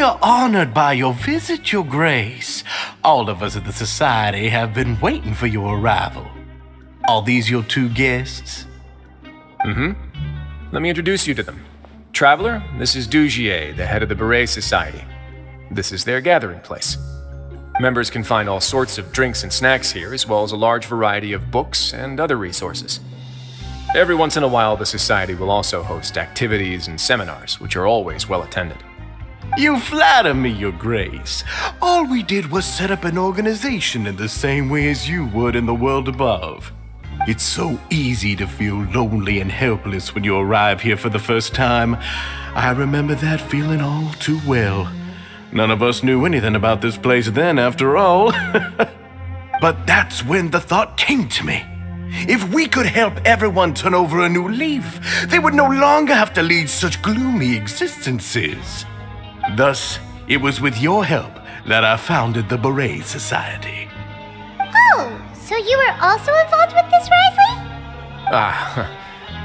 We are honored by your visit, Your Grace. All of us at the Society have been waiting for your arrival. Are these your two guests? Let me introduce you to them. Traveler, this is Dugier, the head of the Beret Society. This is their gathering place. Members can find all sorts of drinks and snacks here, as well as a large variety of books and other resources. Every once in a while, the Society will also host activities and seminars, which are always well attended. You flatter me, Your Grace. All we did was set up an organization in the same way as you would in the world above. It's so easy to feel lonely and helpless when you arrive here for the first time. I remember that feeling all too well. None of us knew anything about this place then, after all. But that's when the thought came to me. If we could help everyone turn over a new leaf, they would no longer have to lead such gloomy existences. Thus, it was with your help that I founded the Beret Society. Oh, so you were also involved with this, Wriothesley?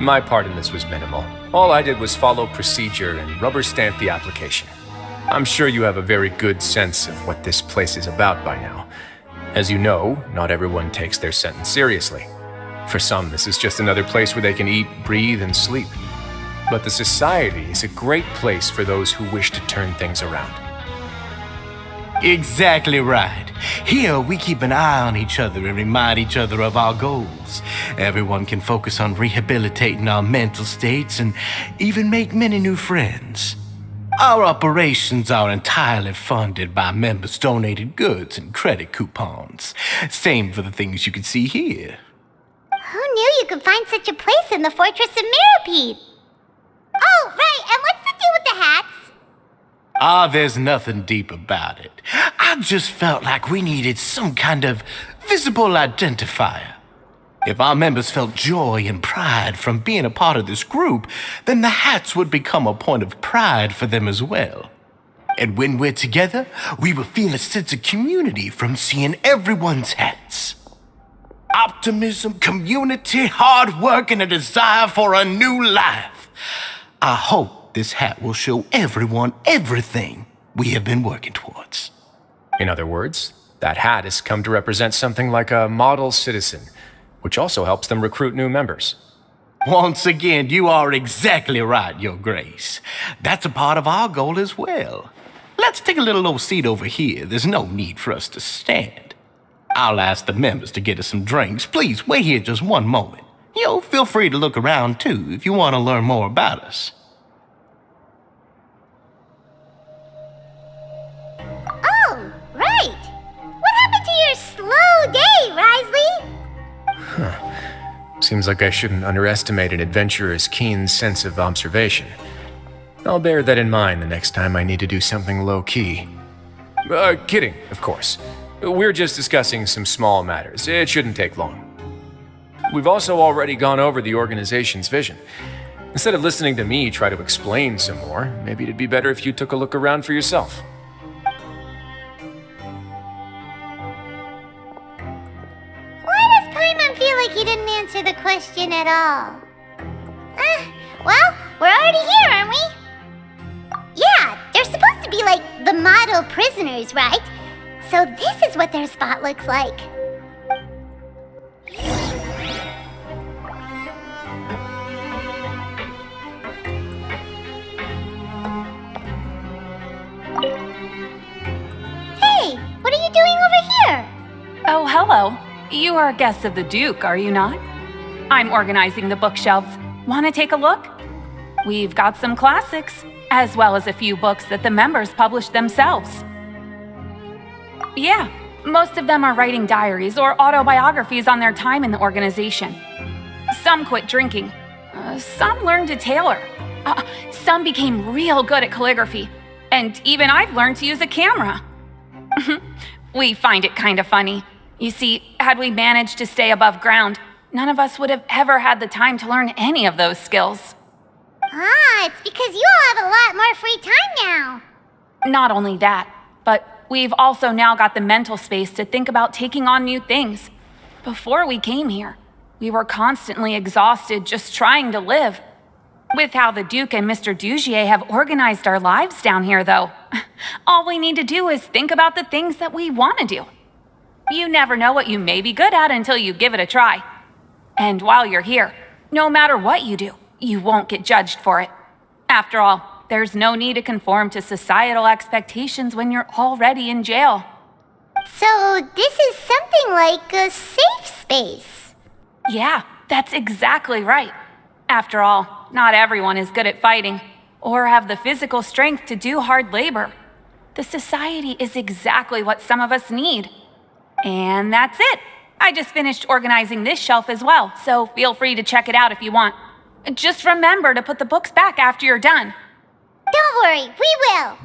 My part in this was minimal. All I did was follow procedure and rubber stamp the application. I'm sure you have a very good sense of what this place is about by now. As you know, not everyone takes their sentence seriously. For some, this is just another place where they can eat, breathe, and sleep. But the Society is a great place for those who wish to turn things around. Exactly right. Here, we keep an eye on each other and remind each other of our goals. Everyone can focus on rehabilitating our mental states and even make many new friends. Our operations are entirely funded by members' donated goods and credit coupons. Same for the things you can see here. Who knew you could find such a place in the Fortress of Mirapede? Oh, right, and what's the deal with the hats? There's nothing deep about it. I just felt like we needed some kind of visible identifier. If our members felt joy and pride from being a part of this group, then the hats would become a point of pride for them as well. And when we're together, we will feel a sense of community from seeing everyone's hats. Optimism, community, hard work, and a desire for a new life. I hope this hat will show everyone everything we have been working towards. In other words, that hat has come to represent something like a model citizen, which also helps them recruit new members. Once again, you are exactly right, Your Grace. That's a part of our goal as well. Let's take a little old seat over here. There's no need for us to stand. I'll ask the members to get us some drinks. Please wait here just one moment. Feel free to look around too if you want to learn more about us. Oh, right. What happened to your slow day, Wriothesley? Seems like I shouldn't underestimate an adventurer's keen sense of observation. I'll bear that in mind the next time I need to do something low-key. Kidding, of course. We're just discussing some small matters. It shouldn't take long. We've also already gone over the organization's vision. Instead of listening to me try to explain some more, maybe it'd be better if you took a look around for yourself. He didn't answer the question at all. Well, we're already here, aren't we? Yeah, they're supposed to be like the model prisoners, right? So this is what their spot looks like. Hey, what are you doing over here? Oh, hello. You are guests of the Duke, are you not? I'm organizing the bookshelves. Want to take a look? We've got some classics, as well as a few books that the members published themselves. Yeah, most of them are writing diaries or autobiographies on their time in the organization. Some quit drinking. Some learned to tailor. Some became real good at calligraphy. And even I've learned to use a camera. We find it kind of funny. You see, had we managed to stay above ground, none of us would have ever had the time to learn any of those skills. It's because you all have a lot more free time now. Not only that, but we've also now got the mental space to think about taking on new things. Before we came here, we were constantly exhausted just trying to live. With how the Duke and Mr. Dugier have organized our lives down here, though, all we need to do is think about the things that we want to do. You never know what you may be good at until you give it a try. And while you're here, no matter what you do, you won't get judged for it. After all, there's no need to conform to societal expectations when you're already in jail. So this is something like a safe space. Yeah, that's exactly right. After all, not everyone is good at fighting, or have the physical strength to do hard labor. The society is exactly what some of us need. And that's it. I just finished organizing this shelf as well, so feel free to check it out if you want. Just remember to put the books back after you're done. Don't worry, we will.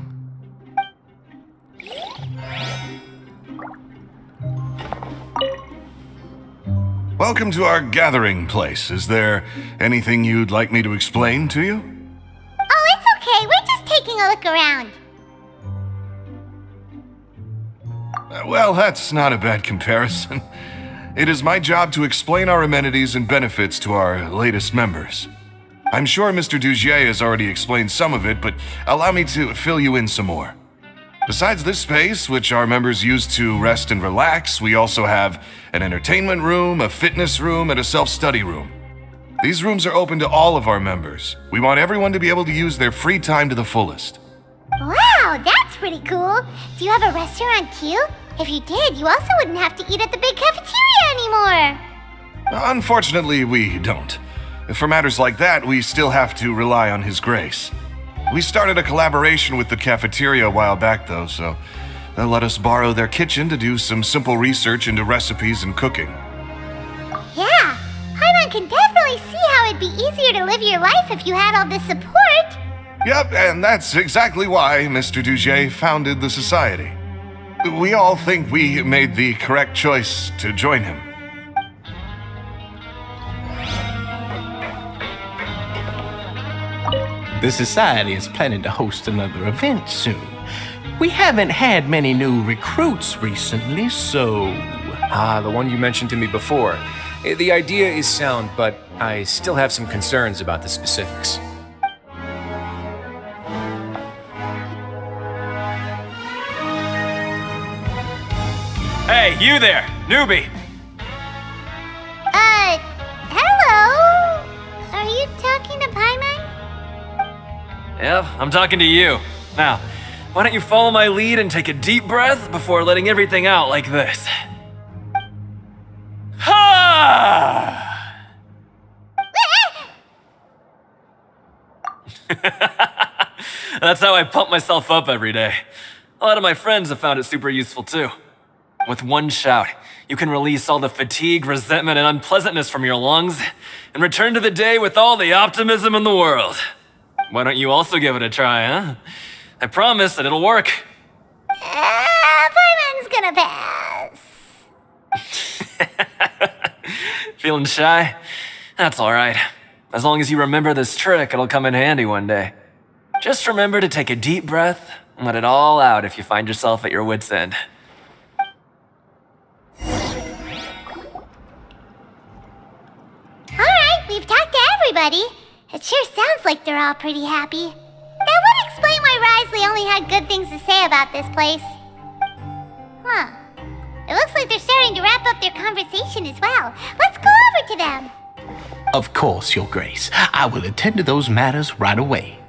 Welcome to our gathering place. Is there anything you'd like me to explain to you? Oh, it's okay. We're just taking a look around. Well, that's not a bad comparison. It is my job to explain our amenities and benefits to our latest members. I'm sure Mr. Dugier has already explained some of it, but allow me to fill you in some more. Besides this space, which our members use to rest and relax, we also have an entertainment room, a fitness room, and a self-study room. These rooms are open to all of our members. We want everyone to be able to use their free time to the fullest. Wow, that's pretty cool. Do you have a restaurant too? If you did, you also wouldn't have to eat at the big cafeteria anymore. Unfortunately, we don't. For matters like that, we still have to rely on His grace. We started a collaboration with the cafeteria a while back, though, so they'll let us borrow their kitchen to do some simple research into recipes and cooking. Yeah, Paimon can definitely see how it'd be easier to live your life if you had all this support. Yep, and that's exactly why Mr. Dugier founded the society. We all think we made the correct choice to join him. The Society is planning to host another event soon. We haven't had many new recruits recently, so... Ah, the one you mentioned to me before. The idea is sound, but I still have some concerns about the specifics. Hey, you there, newbie! Hello? Are you talking to Paimon? Yep, I'm talking to you. Now, why don't you follow my lead and take a deep breath before letting everything out like this? Ha! That's how I pump myself up every day. A lot of my friends have found it super useful too. With one shout, you can release all the fatigue, resentment, and unpleasantness from your lungs and return to the day with all the optimism in the world. Why don't you also give it a try, huh? I promise that it'll work. Paimon's gonna pass. Feeling shy? That's alright. As long as you remember this trick, it'll come in handy one day. Just remember to take a deep breath and let it all out if you find yourself at your wit's end. Alright, we've talked to everybody. It sure sounds like they're all pretty happy. That would explain why Wriothesley only had good things to say about this place. Huh. It looks like they're starting to wrap up their conversation as well. Let's go over to them. Of course, Your Grace. I will attend to those matters right away.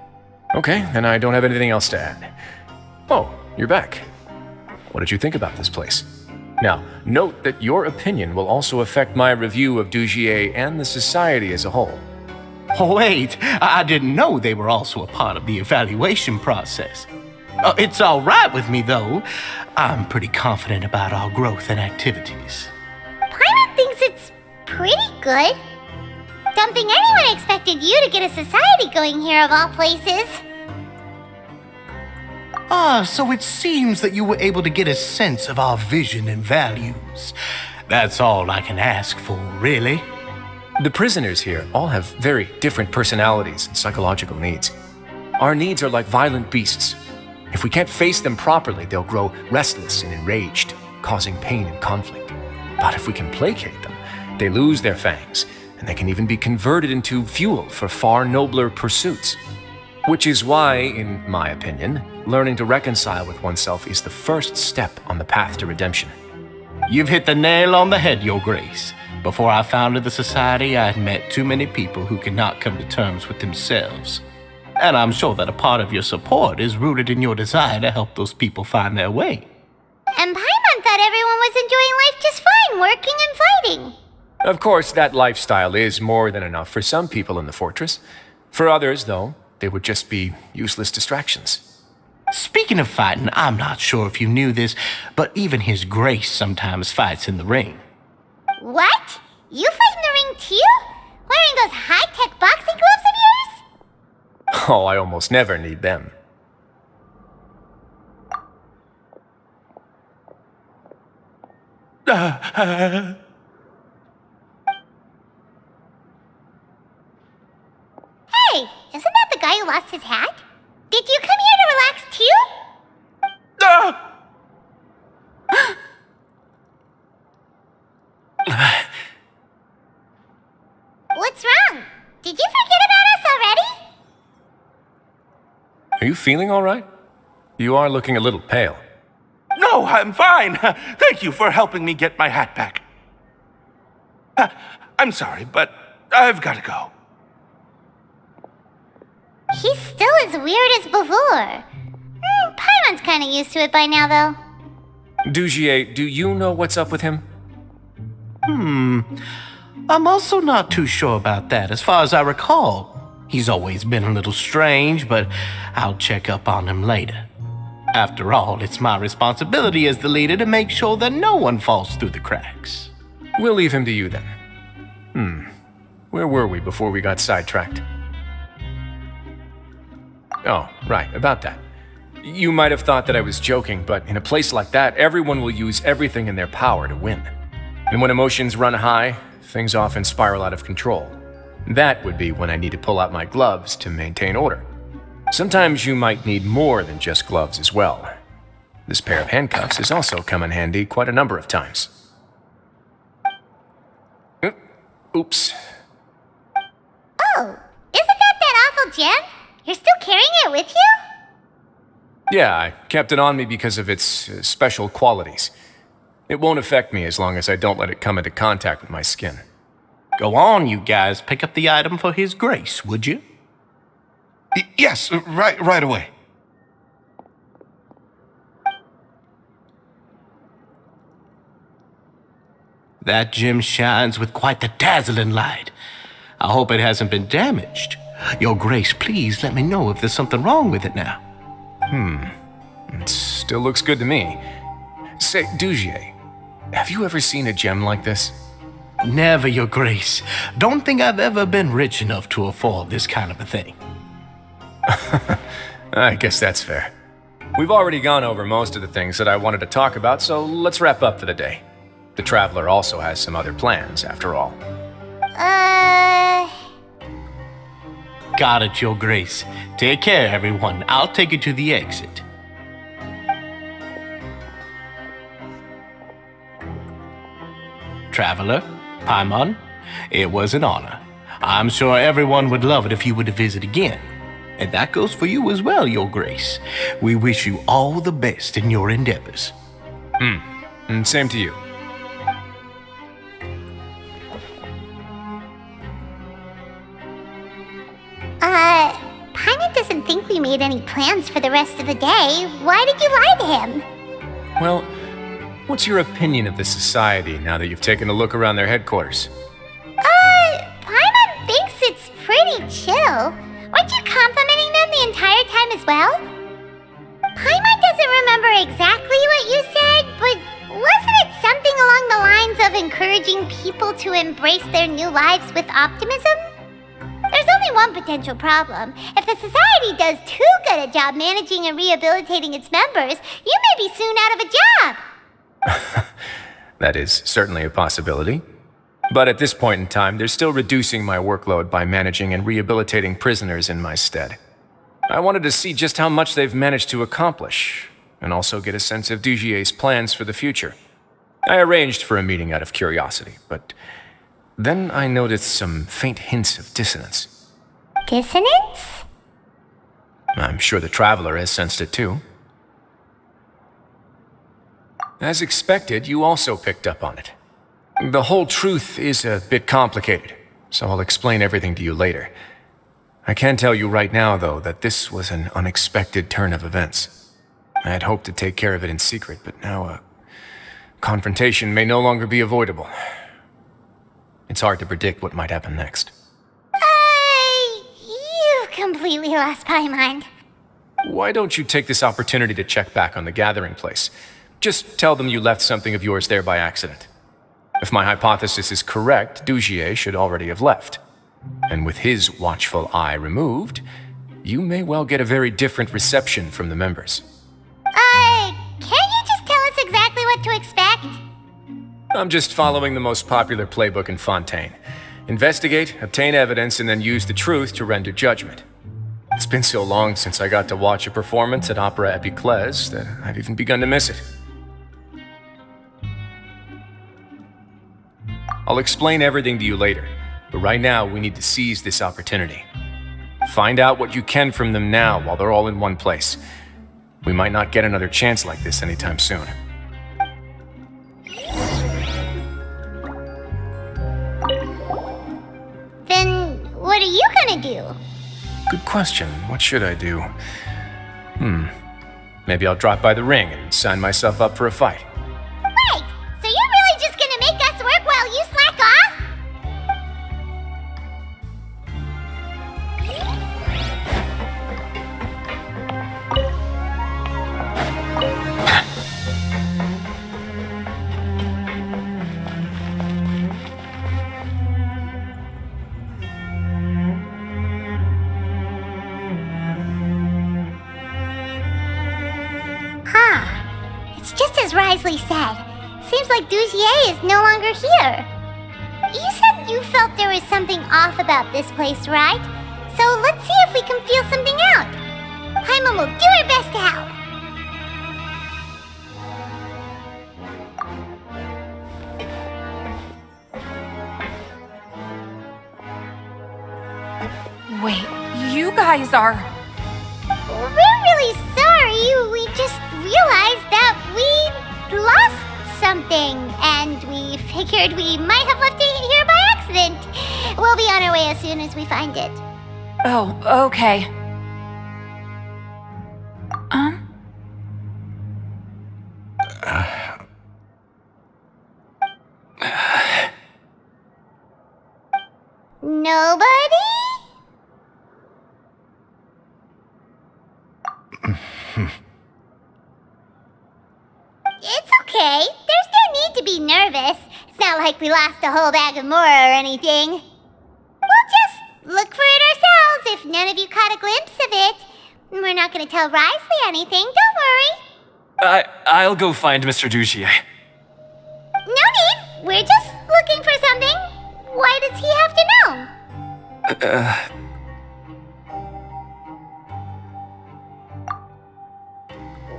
Okay, then I don't have anything else to add. Oh, you're back. What did you think about this place? Now, note that your opinion will also affect my review of Dugier and the Society as a whole. Oh, wait, I didn't know they were also a part of the evaluation process. It's all right with me, though. I'm pretty confident about our growth and activities. Paimon thinks it's pretty good. Don't think anyone expected you to get a society going here of all places. So it seems that you were able to get a sense of our vision and values. That's all I can ask for, really. The prisoners here all have very different personalities and psychological needs. Our needs are like violent beasts. If we can't face them properly, they'll grow restless and enraged, causing pain and conflict. But if we can placate them, they lose their fangs and they can even be converted into fuel for far nobler pursuits. Which is why, in my opinion, learning to reconcile with oneself is the first step on the path to redemption. You've hit the nail on the head, Your Grace. Before I founded the Society, I had met too many people who could not come to terms with themselves. And I'm sure that a part of your support is rooted in your desire to help those people find their way. And Paimon thought everyone was enjoying life just fine, working and fighting. Of course, that lifestyle is more than enough for some people in the fortress. For others, though, they would just be useless distractions. Speaking of fighting, I'm not sure if you knew this, but even His Grace sometimes fights in the ring. What? You fight in the ring too? Wearing those high-tech boxing gloves of yours? Oh, I almost never need them. Hey, isn't that the guy who lost his hat? Did you come here to relax too? What's wrong? Did you forget about us already? Are you feeling all right? You are looking a little pale. No, I'm fine. Thank you for helping me get my hat back. I'm sorry, but I've got to go. He's still as weird as before. Paimon's kinda used to it by now, though. Dugier, do you know what's up with him? I'm also not too sure about that. As far as I recall, he's always been a little strange, but I'll check up on him later. After all, it's my responsibility as the leader to make sure that no one falls through the cracks. We'll leave him to you then. Where were we before we got sidetracked? Oh, right, about that. You might have thought that I was joking, but in a place like that, everyone will use everything in their power to win. And when emotions run high, things often spiral out of control. That would be when I need to pull out my gloves to maintain order. Sometimes you might need more than just gloves as well. This pair of handcuffs has also come in handy quite a number of times. Oops. Oh, isn't that awful gem? You're still carrying it with you? Yeah, I kept it on me because of its special qualities. It won't affect me as long as I don't let it come into contact with my skin. Go on, you guys. Pick up the item for His Grace, would you? Yes, right away. That gem shines with quite the dazzling light. I hope it hasn't been damaged. Your Grace, please let me know if there's something wrong with it now. It still looks good to me. Say, Dugier, have you ever seen a gem like this? Never, Your Grace. Don't think I've ever been rich enough to afford this kind of a thing. I guess that's fair. We've already gone over most of the things that I wanted to talk about, so let's wrap up for the day. The Traveler also has some other plans, after all. Got it, Your Grace. Take care, everyone. I'll take you to the exit. Traveler, Paimon, it was an honor. I'm sure everyone would love it if you were to visit again. And that goes for you as well, Your Grace. We wish you all the best in your endeavors. And same to you. Paimon doesn't think we made any plans for the rest of the day. Why did you lie to him? Well, what's your opinion of the Society now that you've taken a look around their headquarters? Paimon thinks it's pretty chill. Weren't you complimenting them the entire time as well? Paimon doesn't remember exactly what you said, but wasn't it something along the lines of encouraging people to embrace their new lives with optimism? There's only one potential problem. If the Society does too good a job managing and rehabilitating its members, you may be soon out of a job. That is certainly a possibility. But at this point in time, they're still reducing my workload by managing and rehabilitating prisoners in my stead. I wanted to see just how much they've managed to accomplish, and also get a sense of Dugier's plans for the future. I arranged for a meeting out of curiosity, but Then I noticed some faint hints of dissonance. Dissonance? I'm sure the Traveler has sensed it too. As expected, you also picked up on it. The whole truth is a bit complicated, so I'll explain everything to you later. I can tell you right now, though, that this was an unexpected turn of events. I had hoped to take care of it in secret, but now a confrontation may no longer be avoidable. It's hard to predict what might happen next. You completely lost my mind. Why don't you take this opportunity to check back on the gathering place? Just tell them you left something of yours there by accident. If my hypothesis is correct, Dugier should already have left. And with his watchful eye removed, you may well get a very different reception from the members. Can't you just tell us exactly what to expect? I'm just following the most popular playbook in Fontaine. Investigate, obtain evidence, and then use the truth to render judgment. It's been so long since I got to watch a performance at Opera Epiclese that I've even begun to miss it. I'll explain everything to you later, but right now we need to seize this opportunity. Find out what you can from them now while they're all in one place. We might not get another chance like this anytime soon. Then what are you gonna do? Good question. What should I do? Maybe I'll drop by the ring and sign myself up for a fight. Wait, so you're really just gonna make us work while you slack off? It's just as Wriothesley said. Seems like Dugier is no longer here. You said you felt there was something off about this place, right? So let's see if we can feel something out. Paimon will do her best to help. Wait, you guys are... We're really sorry. We just realized that we lost something, and we figured we might have left it here by accident. We'll be on our way as soon as we find it. Oh, okay. Nobody? It's okay. There's no need to be nervous. It's not like we lost a whole bag of Mora or anything. We'll just look for it ourselves if none of you caught a glimpse of it. We're not going to tell Wriothesley anything, don't worry. I'll go find Mr. Dugier. No need. We're just looking for something. Why does he have to know?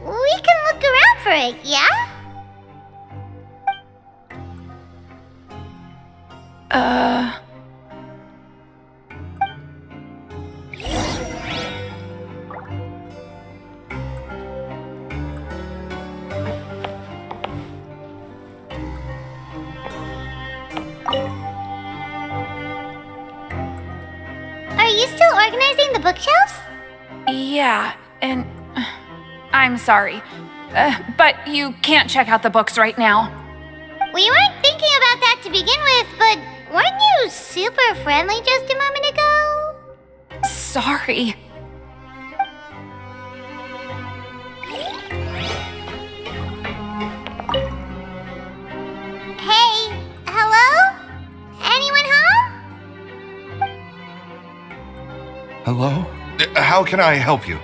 We can look around for it, yeah? Are you still organizing the bookshelves? Yeah, and... I'm sorry. But you can't check out the books right now. We weren't thinking about that to begin with, but weren't you super friendly just a moment ago? Sorry. Hey, hello? Anyone home? Hello? How can I help you?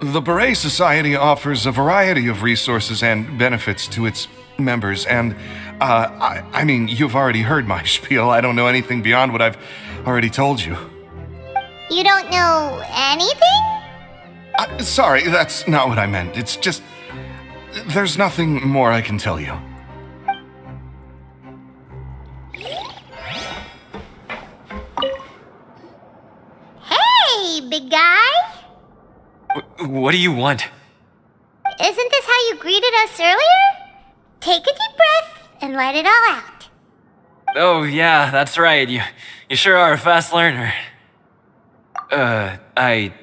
The Beret Society offers a variety of resources and benefits to its members, and, I mean, you've already heard my spiel. I don't know anything beyond what I've already told you. You don't know anything? Sorry, that's not what I meant. It's just... there's nothing more I can tell you. big guy? What do you want? Isn't this how you greeted us earlier? Take a deep breath and let it all out. Oh, yeah, that's right. You sure are a fast learner. I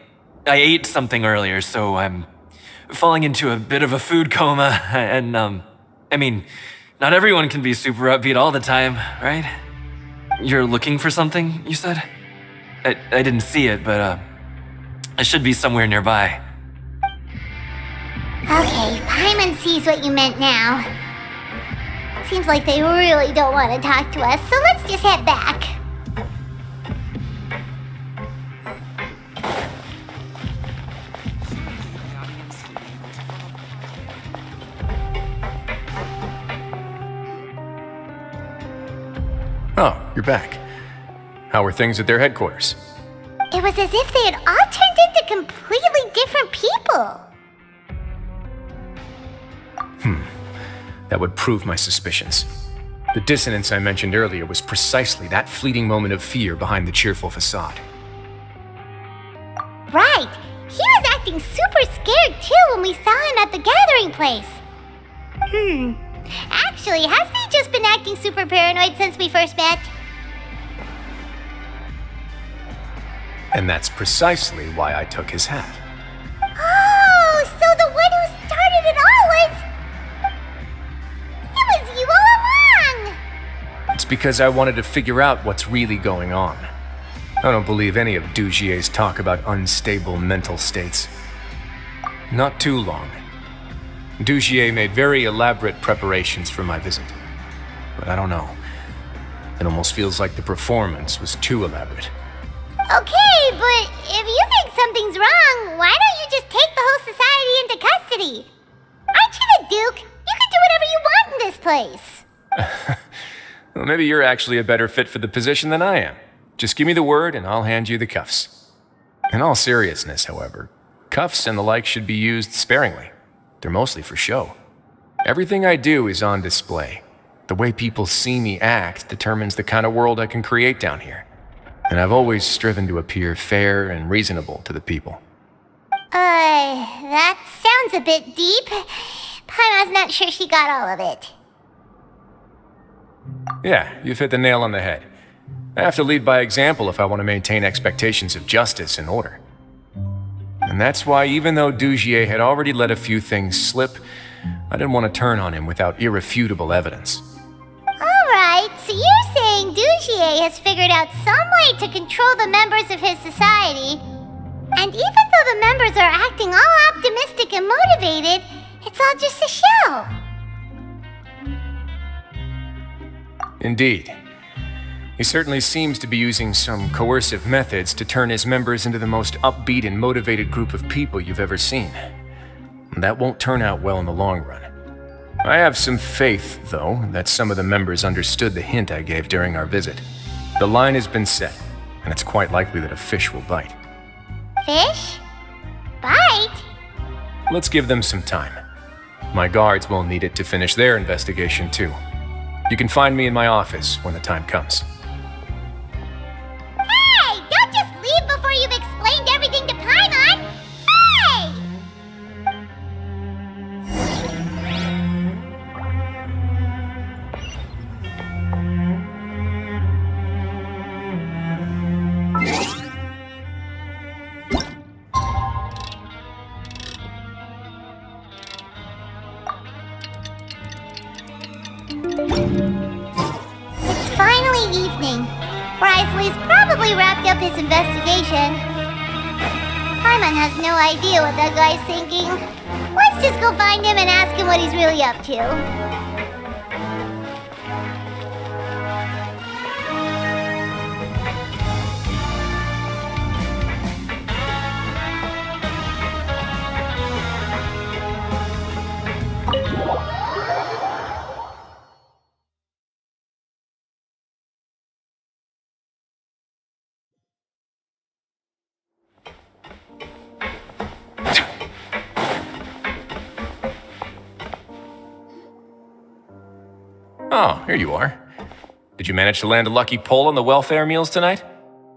ate something earlier, so I'm falling into a bit of a food coma, and, I mean, not everyone can be super upbeat all the time, right? You're looking for something, you said? I didn't see it, but, it should be somewhere nearby. Okay, Paimon sees what you meant now. Seems like they really don't want to talk to us, so let's just head back. Oh, you're back. How were things at their headquarters? It was as if they had all turned into completely different people. That would prove my suspicions. The dissonance I mentioned earlier was precisely that fleeting moment of fear behind the cheerful facade. Right. He was acting super scared too when we saw him at the gathering place. Actually, hasn't he just been acting super paranoid since we first met? And that's precisely why I took his hat. Oh, so the one who started it all was... It was you all along! It's because I wanted to figure out what's really going on. I don't believe any of Dugier's talk about unstable mental states. Not too long. Dugier made very elaborate preparations for my visit. But I don't know. It almost feels like the performance was too elaborate. Okay, but if you think something's wrong, why don't you just take the whole society into custody? Aren't you the Duke? You can do whatever you want in this place. Well, maybe you're actually a better fit for the position than I am. Just give me the word and I'll hand you the cuffs. In all seriousness, however, cuffs and the like should be used sparingly. They're mostly for show. Everything I do is on display. The way people see me act determines the kind of world I can create down here. And I've always striven to appear fair and reasonable to the people. That sounds a bit deep. Paimon's not sure she got all of it. Yeah, you've hit the nail on the head. I have to lead by example if I want to maintain expectations of justice and order. And that's why, even though Dugier had already let a few things slip, I didn't want to turn on him without irrefutable evidence. Alright, so you're saying Dugier has figured out some way to control the members of his society, and even though the members are acting all optimistic and motivated, it's all just a show. Indeed. He certainly seems to be using some coercive methods to turn his members into the most upbeat and motivated group of people you've ever seen. That won't turn out well in the long run. I have some faith, though, that some of the members understood the hint I gave during our visit. The line has been set, and it's quite likely that a fish will bite. Fish? Bite? Let's give them some time. My guards will need it to finish their investigation, too. You can find me in my office when the time comes. Hey! Don't just leave before you've explained everything to Paimon! Hey! It's finally evening. Wriothesley's probably wrapped up his investigation. Paimon has no idea what that guy's thinking. Let's just go find him and ask him what he's really up to. Oh, here you are. Did you manage to land a lucky pull on the welfare meals tonight?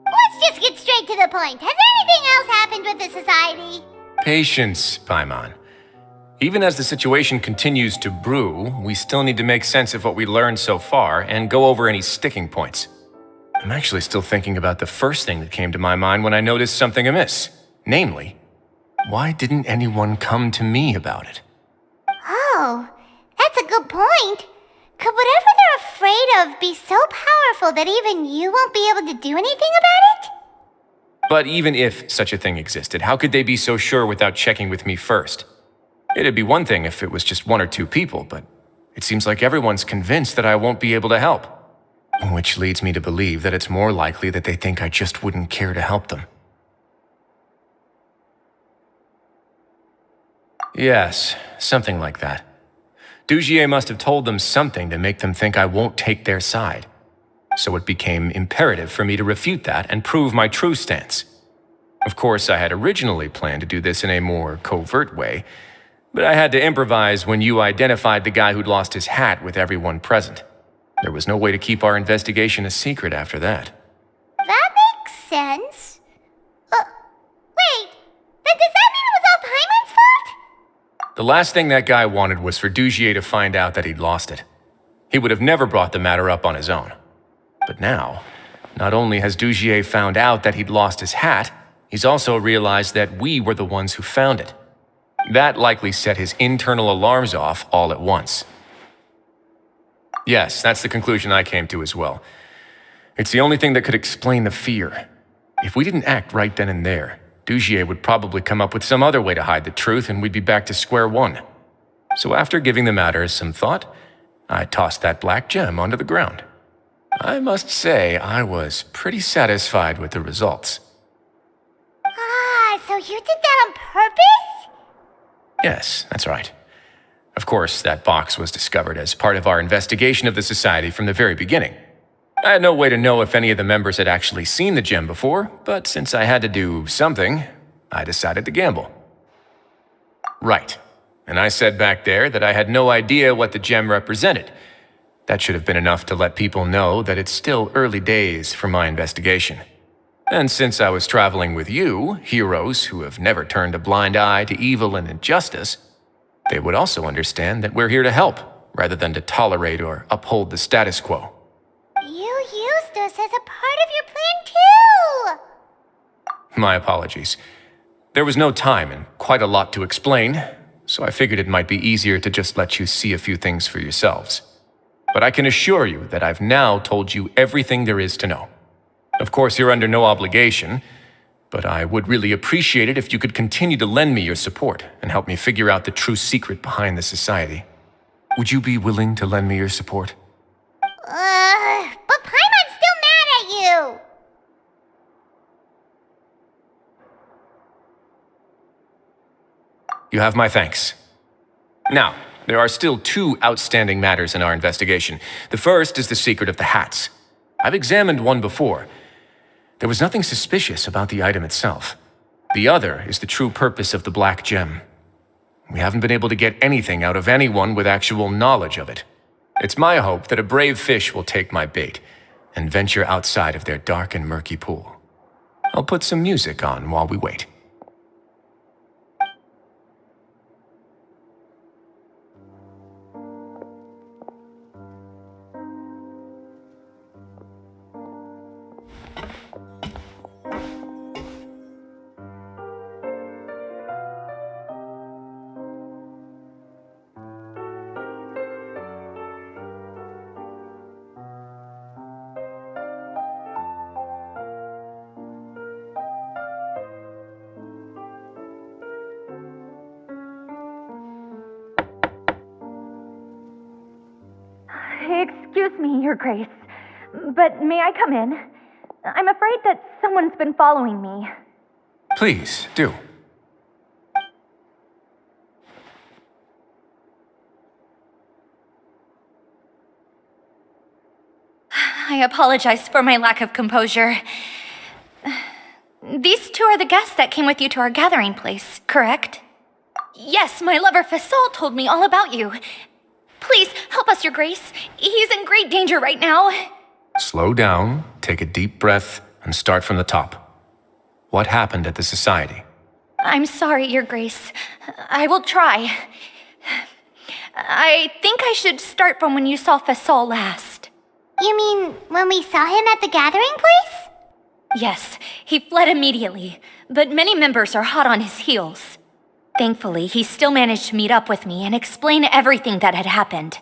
Let's just get straight to the point. Has anything else happened with the society? Patience, Paimon. Even as the situation continues to brew, we still need to make sense of what we learned so far and go over any sticking points. I'm actually still thinking about the first thing that came to my mind when I noticed something amiss. Namely, why didn't anyone come to me about it? Oh, that's a good point. Could whatever they're afraid of be so powerful that even you won't be able to do anything about it? But even if such a thing existed, how could they be so sure without checking with me first? It'd be one thing if it was just one or two people, but it seems like everyone's convinced that I won't be able to help. Which leads me to believe that it's more likely that they think I just wouldn't care to help them. Yes, something like that. Dugier must have told them something to make them think I won't take their side. So it became imperative for me to refute that and prove my true stance. Of course, I had originally planned to do this in a more covert way, but I had to improvise when you identified the guy who'd lost his hat with everyone present. There was no way to keep our investigation a secret after that. That makes sense. Wait, then does that mean it was all Paimon's fault? The last thing that guy wanted was for Dugier to find out that he'd lost it. He would have never brought the matter up on his own. But now, not only has Dugier found out that he'd lost his hat, he's also realized that we were the ones who found it. That likely set his internal alarms off all at once. Yes, that's the conclusion I came to as well. It's the only thing that could explain the fear. If we didn't act right then and there, Dugier would probably come up with some other way to hide the truth and we'd be back to square one. So after giving the matter some thought, I tossed that black gem onto the ground. I must say I was pretty satisfied with the results. So you did that on purpose? Yes, that's right. Of course, that box was discovered as part of our investigation of the society from the very beginning. I had no way to know if any of the members had actually seen the gem before, but since I had to do something, I decided to gamble. Right. And I said back there that I had no idea what the gem represented. That should have been enough to let people know that it's still early days for my investigation. And since I was traveling with you, heroes who have never turned a blind eye to evil and injustice, they would also understand that we're here to help, rather than to tolerate or uphold the status quo. You used us as a part of your plan too! My apologies. There was no time and quite a lot to explain, so I figured it might be easier to just let you see a few things for yourselves. But I can assure you that I've now told you everything there is to know. Of course, you're under no obligation, but I would really appreciate it if you could continue to lend me your support and help me figure out the true secret behind the society. Would you be willing to lend me your support? But Paimon's still mad at you! You have my thanks. Now, there are still two outstanding matters in our investigation. The first is the secret of the hats. I've examined one before. There was nothing suspicious about the item itself. The other is the true purpose of the black gem. We haven't been able to get anything out of anyone with actual knowledge of it. It's my hope that a brave fish will take my bait and venture outside of their dark and murky pool. I'll put some music on while we wait. Excuse me, Your Grace, but may I come in? I'm afraid that someone's been following me. Please, do. I apologize for my lack of composure. These two are the guests that came with you to our gathering place, correct? Yes, my lover Fasol told me all about you. Please, help us, Your Grace. He's in great danger right now. Slow down, take a deep breath, and start from the top. What happened at the Society? I'm sorry, Your Grace. I will try. I think I should start from when you saw Fasol last. You mean when we saw him at the gathering place? Yes, he fled immediately, but many members are hot on his heels. Thankfully, he still managed to meet up with me and explain everything that had happened.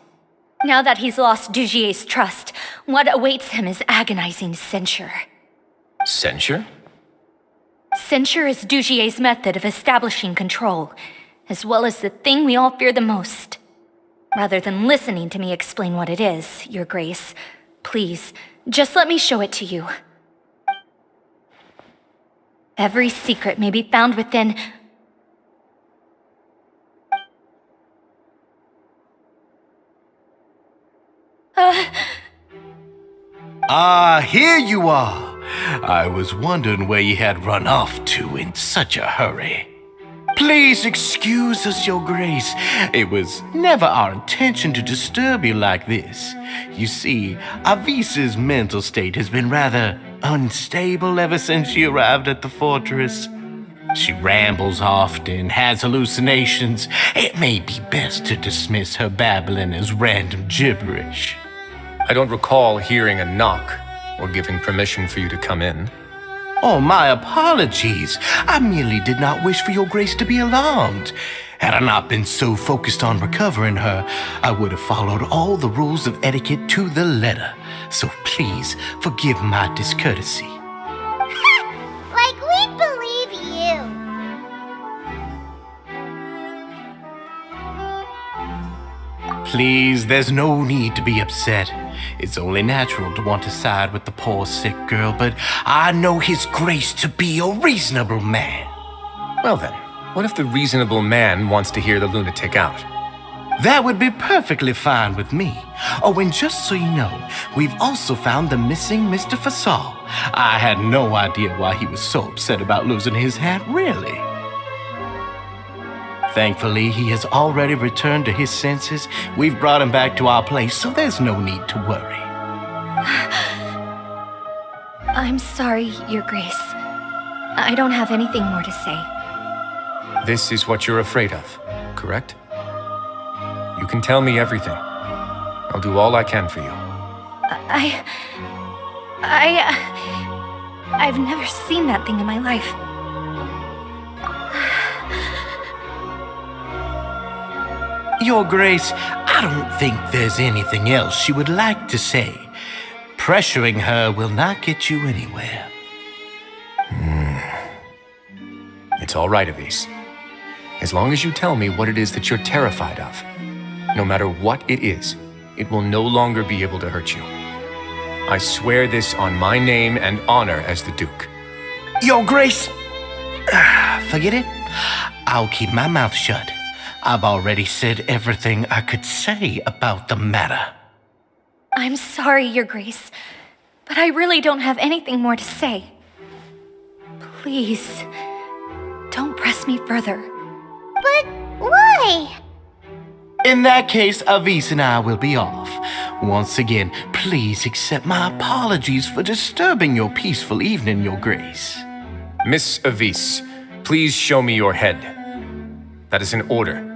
Now that he's lost Dugier's trust, what awaits him is agonizing censure. Censure? Censure is Dugier's method of establishing control, as well as the thing we all fear the most. Rather than listening to me explain what it is, Your Grace, please, just let me show it to you. Every secret may be found within... Here you are. I was wondering where you had run off to in such a hurry. Please excuse us, Your Grace. It was never our intention to disturb you like this. You see, Avisa's mental state has been rather unstable ever since she arrived at the fortress. She rambles often, has hallucinations. It may be best to dismiss her babbling as random gibberish. I don't recall hearing a knock or giving permission for you to come in. Oh, my apologies. I merely did not wish for Your Grace to be alarmed. Had I not been so focused on recovering her, I would have followed all the rules of etiquette to the letter. So please forgive my discourtesy. Like we'd believe you. Please, there's no need to be upset. It's only natural to want to side with the poor sick girl, but I know His Grace to be a reasonable man. Well then, what if the reasonable man wants to hear the lunatic out? That would be perfectly fine with me. Oh, and just so you know, we've also found the missing Mr. Fasol. I had no idea why he was so upset about losing his hat, really. Thankfully, he has already returned to his senses. We've brought him back to our place, so there's no need to worry. I'm sorry, Your Grace. I don't have anything more to say. This is what you're afraid of, correct? You can tell me everything. I'll do all I can for you. I've never seen that thing in my life. Your Grace, I don't think there's anything else she would like to say. Pressuring her will not get you anywhere. It's all right, Avise. As long as you tell me what it is that you're terrified of. No matter what it is, it will no longer be able to hurt you. I swear this on my name and honor as the Duke. Your Grace, forget it. I'll keep my mouth shut. I've already said everything I could say about the matter. I'm sorry, Your Grace, but I really don't have anything more to say. Please, don't press me further. But why? In that case, Avise and I will be off. Once again, please accept my apologies for disturbing your peaceful evening, Your Grace. Miss Avise, please show me your head. That is an order.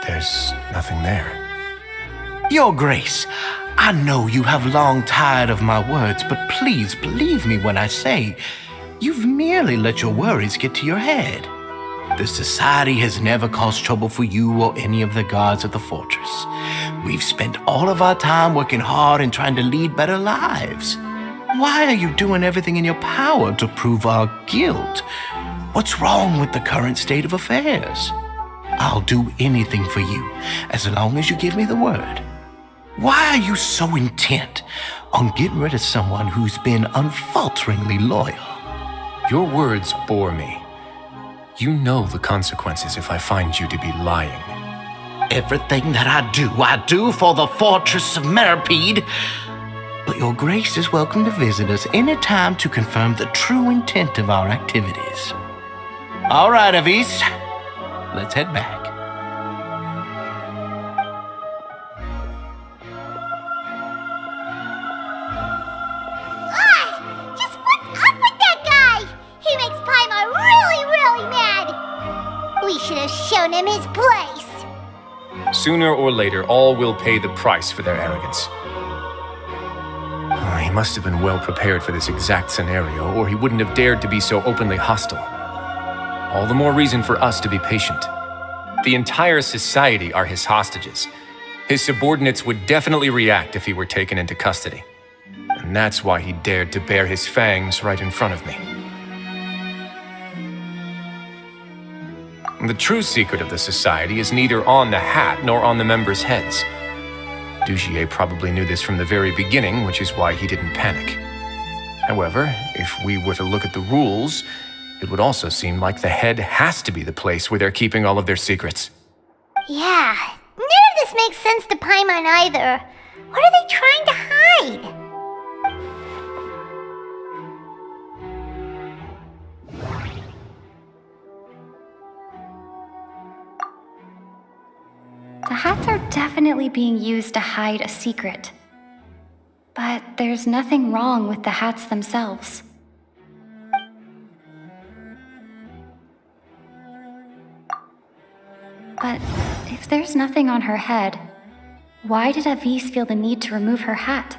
There's nothing there. Your Grace, I know you have long tired of my words, but please believe me when I say you've merely let your worries get to your head. The Society has never caused trouble for you or any of the guards at the fortress. We've spent all of our time working hard and trying to lead better lives. Why are you doing everything in your power to prove our guilt? What's wrong with the current state of affairs? I'll do anything for you, as long as you give me the word. Why are you so intent on getting rid of someone who's been unfalteringly loyal? Your words bore me. You know the consequences if I find you to be lying. Everything that I do for the Fortress of Meripede. But Your Grace is welcome to visit us any time to confirm the true intent of our activities. All right, Avise. Let's head back. shown him his place. Sooner or later, all will pay the price for their arrogance. He must have been well prepared for this exact scenario, or he wouldn't have dared to be so openly hostile. All the more reason for us to be patient. The entire society are his hostages. His subordinates would definitely react if he were taken into custody. And that's why he dared to bare his fangs right in front of me. The true secret of the society is neither on the hat nor on the members' heads. Dugier probably knew this from the very beginning, which is why he didn't panic. However, if we were to look at the rules, it would also seem like the head has to be the place where they're keeping all of their secrets. Yeah, none of this makes sense to Paimon either. What are they trying to hide? The hats are definitely being used to hide a secret. But there's nothing wrong with the hats themselves. But if there's nothing on her head, why did Avis feel the need to remove her hat?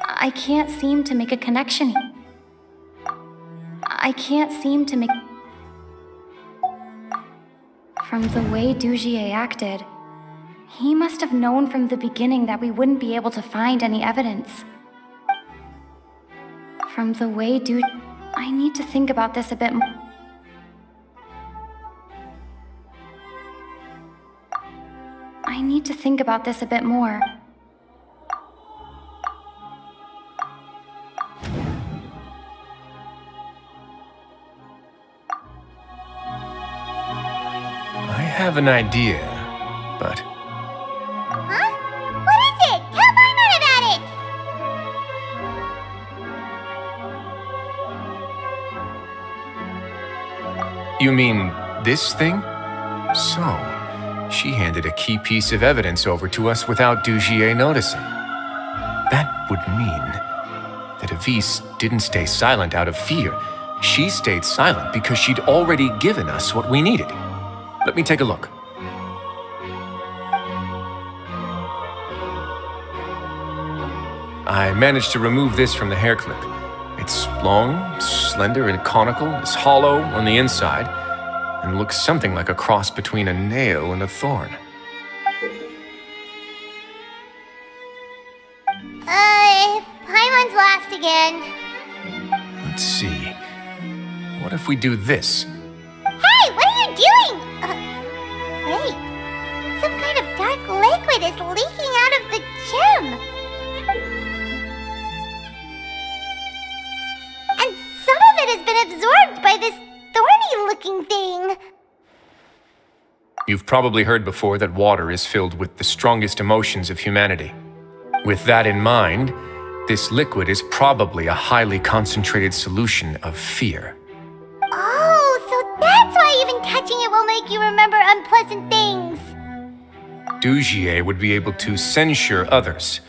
I can't seem to make a connection. From the way Dugier acted, he must have known from the beginning that we wouldn't be able to find any evidence. From the way I need to think about this a bit more. I have an idea, but... Huh? What is it? Tell Paimon about it! You mean this thing? So, she handed a key piece of evidence over to us without Dugier noticing. That would mean that Avis didn't stay silent out of fear. She stayed silent because she'd already given us what we needed. Let me take a look. I managed to remove this from the hair clip. It's long, slender, and conical. It's hollow on the inside, and looks something like a cross between a nail and a thorn. Paimon's lost again. Let's see. What if we do this? Hey, what are you doing? Wait. Some kind of dark liquid is leaking out of the gem. And some of it has been absorbed by this thorny-looking thing. You've probably heard before that water is filled with the strongest emotions of humanity. With that in mind, this liquid is probably a highly concentrated solution of fear. Oh, so that's why even touching it will make you remember unpleasant things. Dugier would be able to censure others.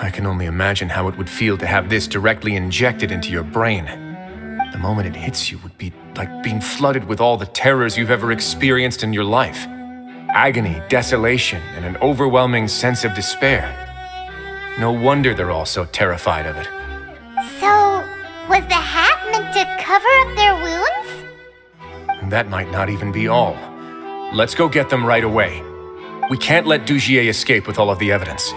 I can only imagine how it would feel to have this directly injected into your brain. The moment it hits you would be like being flooded with all the terrors you've ever experienced in your life. Agony, desolation, and an overwhelming sense of despair. No wonder they're all so terrified of it. So, was the hat meant to cover up their wounds? That might not even be all. Let's go get them right away. We can't let Dugier escape with all of the evidence.